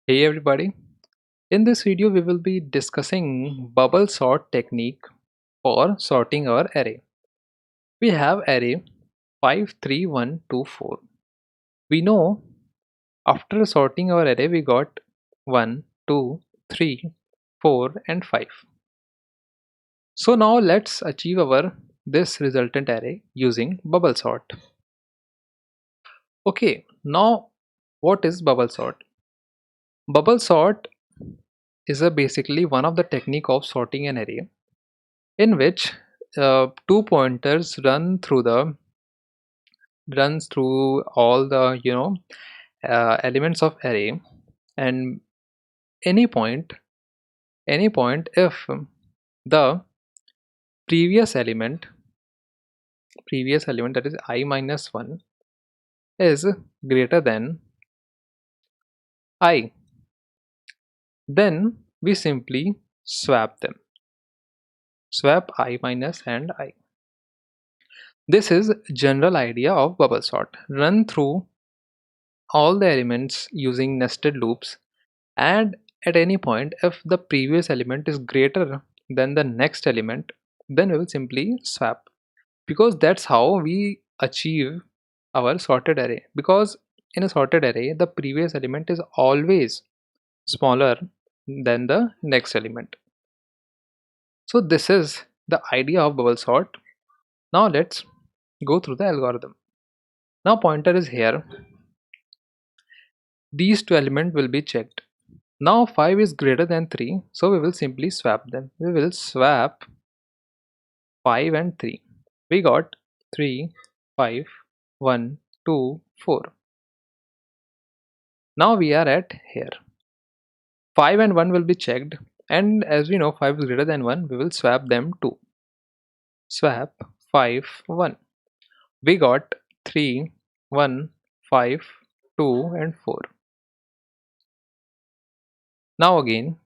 Hey everybody, in this video we will be discussing bubble sort technique for sorting our array. We have array 5, 3, 1, 2, 4. We know after sorting our array we got 1, 2, 3, 4 and 5. So now let's achieve our this resultant array using bubble sort. Okay, now what is bubble sort? Bubble sort is basically one of the technique of sorting an array in which two pointers runs through all the elements of array, and any point any point if the previous element that is I minus 1 is greater than I, then we simply swap I minus and I. This is general idea of bubble sort. Run through all the elements using nested loops, and at any point if the previous element is greater than the next element, then we will simply swap, because that's how we achieve our sorted array. Because in a sorted array the previous element is always smaller than the next element. So this is the idea of bubble sort. Now let's go through the algorithm. Now pointer is here, these two elements will be checked. Now 5 is greater than 3, so we will simply swap them. We will swap 5 and 3. We got 3, 5, 1, 2, 4. Now we are at here. 5 and 1 will be checked, and as we know 5 is greater than 1, we will swap them too. Swap 5, 1. We got 3, 1, 5, 2 and 4. Now again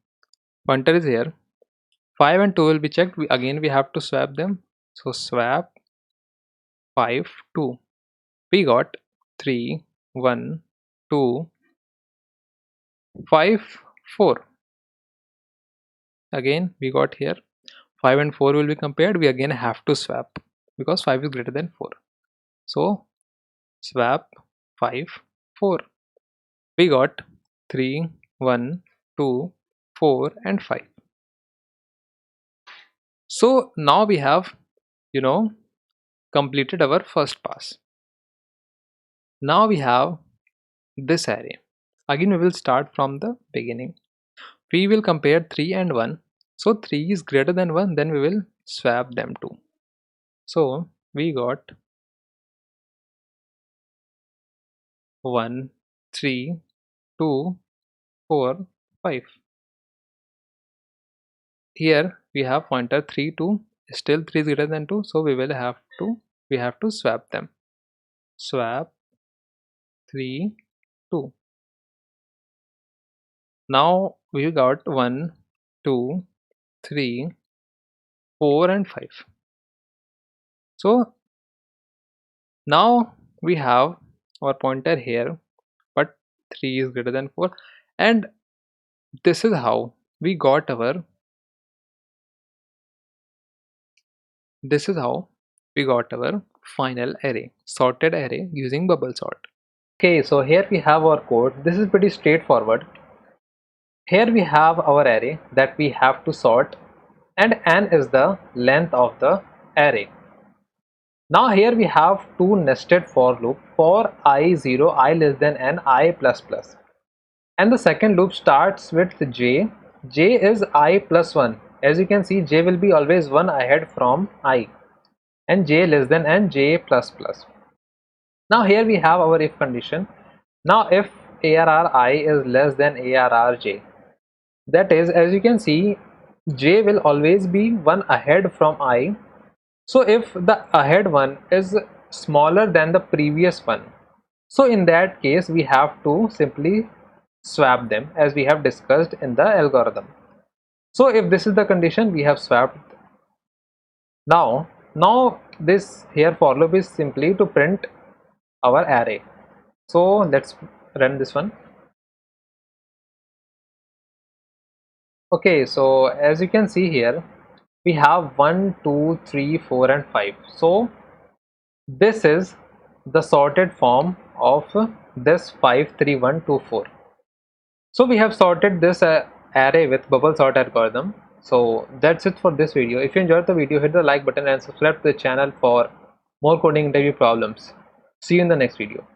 pointer is here. 5 and 2 will be checked. We have to swap them. So swap 5, 2. We got 3, 1, 2, 5, 4. Again we got here 5 and 4 will be compared. We again have to swap because 5 is greater than 4. So swap 5, 4. We got 3, 1, 2, 4 and 5. So now we have completed our first pass. Now we have this array. Again we will start from the beginning. We will compare 3 and 1. So 3 is greater than 1, then we will swap them too. So we got 1, 3, 2, 4, 5. Here we have pointer 3, 2. Still 3 is greater than 2, so we have to swap them. Swap 3, 2. Now we got 1, 2, 3, 4 and 5. So now we have our pointer here, but 3 is greater than 4, and this is how we got our final array, sorted array using bubble sort. Okay, so here we have our code. This is pretty straightforward. Here we have our array that we have to sort, and n is the length of the array. Now here we have two nested for loop for I0, I less than n, I plus plus. And the second loop starts with j. J is I plus 1. As you can see, j will be always 1 ahead from I. And j less than n, j plus plus. Now here we have our if condition. Now if arr I is less than arr j, that is, as you can see, j will always be 1 ahead from I. So if the ahead one is smaller than the previous one, so in that case we have to simply swap them, as we have discussed in the algorithm. So if this is the condition, we have swapped. Now this here for loop is simply to print our array. So let's run this one. Okay, so as you can see here, we have 1, 2, 3, 4, and 5. So this is the sorted form of this 5, 3, 1, 2, 4. So we have sorted this array with bubble sort algorithm. So that's it for this video. If you enjoyed the video, hit the like button and subscribe to the channel for more coding interview problems. See you in the next video.